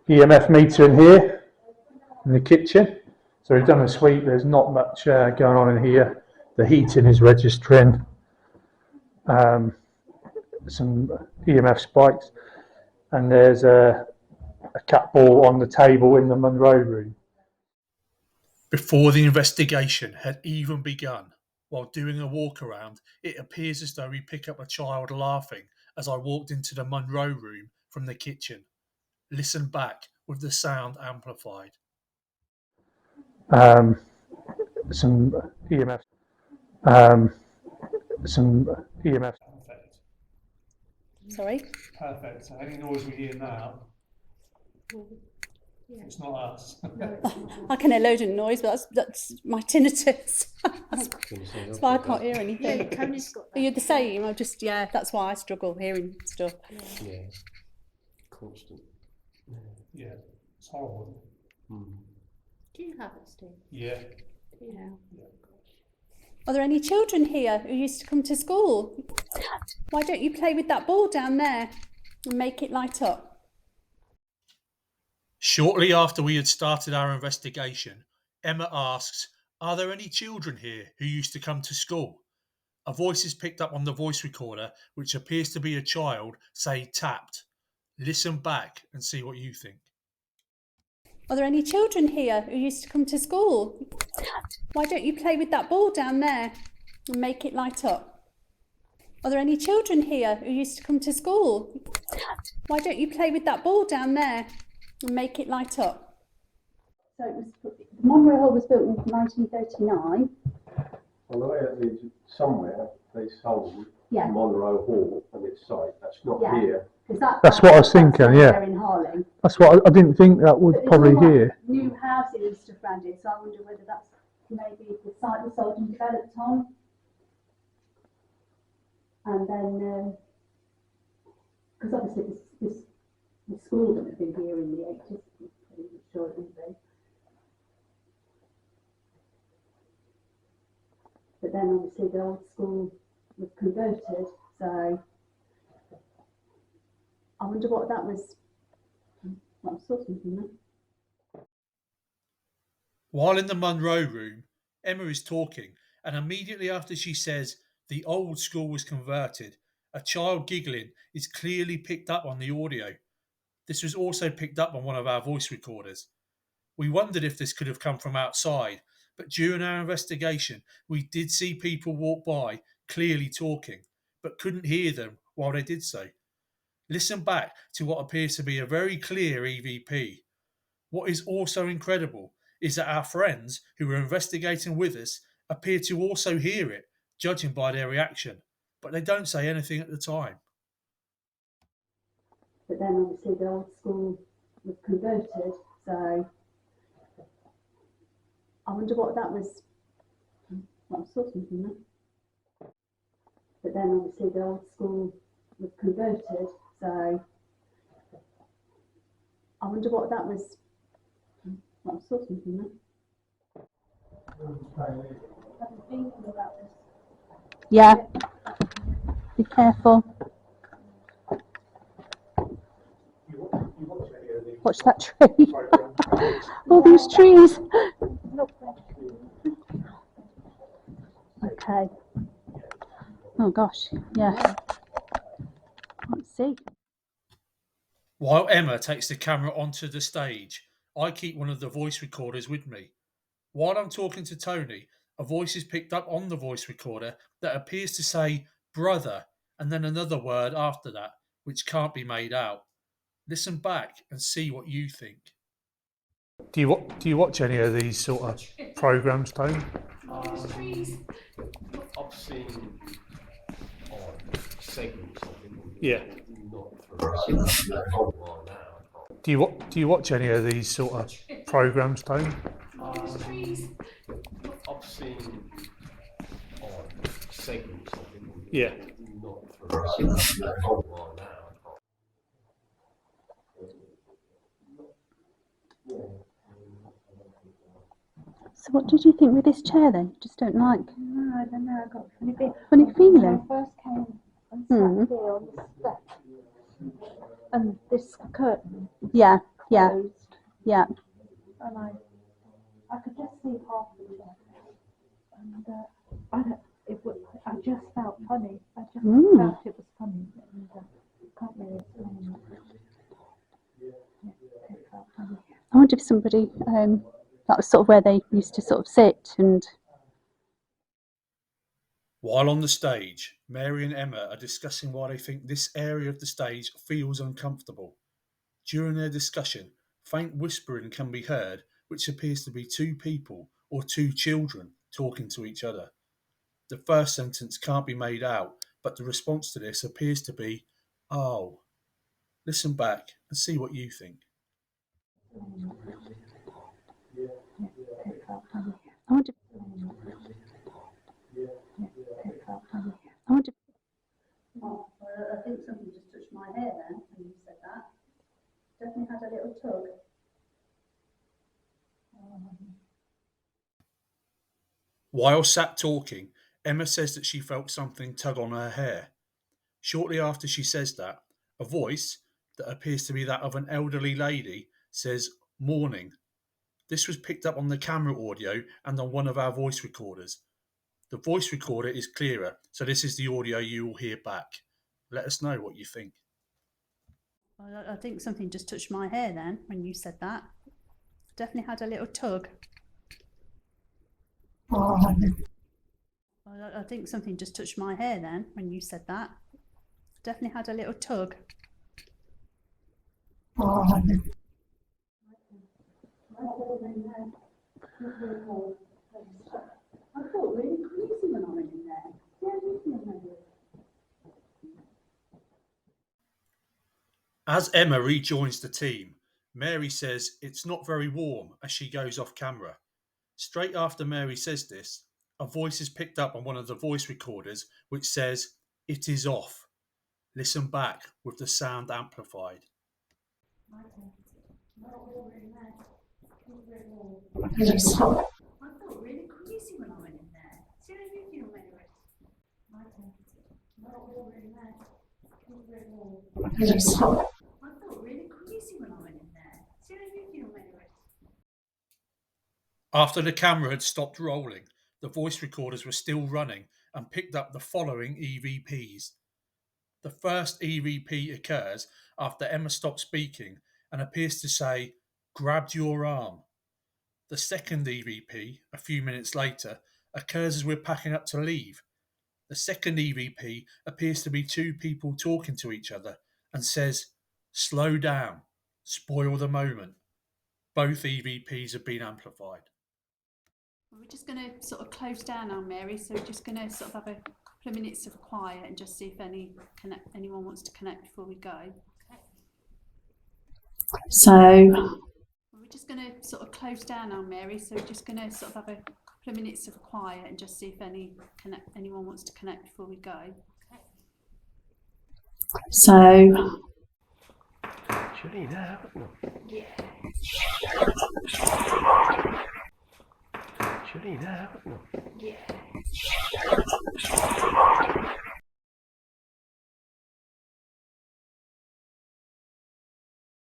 EMF meter in here, in the kitchen. So we've done a sweep, there's not much going on in here. The heating is registering some EMF spikes, and there's a cat ball on the table in the Monroe room. Before the investigation had even begun, while doing a walk around, it appears as though we pick up a child laughing as I walked into the Monroe room from the kitchen. Listen back with the sound amplified. Some EMF. Some EMF. Perfect. Sorry? Perfect. So any noise we hear now, it's not us. I can hear loads of noise, but that's my tinnitus. That's why I can't hear anything. Yeah, Tony's got that. You're the same. That's why I struggle hearing stuff. Yeah, constant. Yeah, it's horrible. Do you have it, Steve? Yeah. Yeah. Are there any children here who used to come to school? Why don't you play with that ball down there and make it light up? Shortly after we had started our investigation, Emma asks, "Are there any children here who used to come to school?" A voice is picked up on the voice recorder, which appears to be a child, say tapped. Listen back and see what you think. Are there any children here who used to come to school? Why don't you play with that ball down there and make it light up? Are there any children here who used to come to school? Why don't you play with that ball down there and make it light up? So it was, Monroe Hall was built in 1939. On the way out there, somewhere they sold Yeah. Monroe Hall and its site. That's not Yeah. here. That's what I was thinking, yeah. There in Harling. That's what I didn't think that was But there's probably all like here. New houses and stuff around here, so I wonder whether that's maybe the site was sold and developed on. And then, because obviously the school wouldn't have been here in the 80s, I'm pretty sure it would be. But then obviously the old school was converted, so I wonder what that was. What I saw something there. While in the Monroe room, Emma is talking, and immediately after she says the old school was converted, a child giggling is clearly picked up on the audio. This was also picked up on one of our voice recorders. We wondered if this could have come from outside, but during our investigation, we did see people walk by clearly talking, but couldn't hear them while they did so. Listen back to what appears to be a very clear EVP. What is also incredible is that our friends who were investigating with us appear to also hear it, judging by their reaction, but they don't say anything at the time. But then obviously the old school was converted, so I wonder what that was. What I saw something there. But then obviously the old school was converted, so I wonder what that was. What I saw something there. I've been thinking about this. Yeah. Be careful. Watch that tree. All these trees. Okay. Oh gosh, yeah. Can't see. While Emma takes the camera onto the stage, I keep one of the voice recorders with me. While I'm talking to Tony, a voice is picked up on the voice recorder that appears to say brother and then another word after that, which can't be made out. Listen back and see what you think. Do you watch any of these sort of programs, Tony? I've seen segments of it. Yeah. Not for a while now. Do you watch any of these sort of programs, Tony? I've seen segments of it. Yeah. Not for a while now. So what did you think with this chair then? You just don't like? No, I don't know, I got a funny feeling. Funny When feeling? I first came and sat here on the step, and this curtain Yeah. Yeah. closed, Yeah. and I could just see half the chair, and I just felt funny. I just felt it was funny, and can't really explain it. Yeah, it felt funny. I wonder if somebody, that was sort of where they used to sort of sit and. While on the stage, Mary and Emma are discussing why they think this area of the stage feels uncomfortable. During their discussion, faint whispering can be heard, which appears to be two people or two children talking to each other. The first sentence can't be made out, but the response to this appears to be, "Oh." Listen back and see what you think. It felt funny. I wonder. It felt funny. I wonder. Oh, well, I think something just touched my hair then when you said that. Definitely had a little tug. While sat talking, Emma says that she felt something tug on her hair. Shortly after she says that, a voice, that appears to be that of an elderly lady, says, "Morning." This was picked up on the camera audio and on one of our voice recorders. The voice recorder is clearer, so this is the audio you will hear back. Let us know what you think. Well, I think something just touched my hair then when you said that. Definitely had a little tug. Well, I think something just touched my hair then when you said that. Definitely had a little tug. I felt really queasy when I went in there. Yeah, you feel maybe. As Emma rejoins the team, Mary says it's not very warm as she goes off camera. Straight after Mary says this, a voice is picked up on one of the voice recorders which says, "It is off." Listen back with the sound amplified. I felt really queasy when I went in there. See how you feel maybe. I felt really queasy when I went in there. See how you feel maybe. After the camera had stopped rolling, the voice recorders were still running and picked up the following EVPs. The first EVP occurs after Emma stops speaking and appears to say, "Grabbed your arm." The second EVP, a few minutes later, occurs as we're packing up to leave. The second EVP appears to be two people talking to each other and says, "Slow down, spoil the moment." Both EVPs have been amplified. We're just going to sort of close down now, Mary, so we're just going to sort of have a couple of minutes of quiet and just see if anyone wants to connect before we go. So we're just going to sort of close down now, Mary, so we're just going to sort of have a couple of minutes of quiet and just see if anyone wants to connect before we go. So Actually, now. Yeah. Actually, now. Yeah.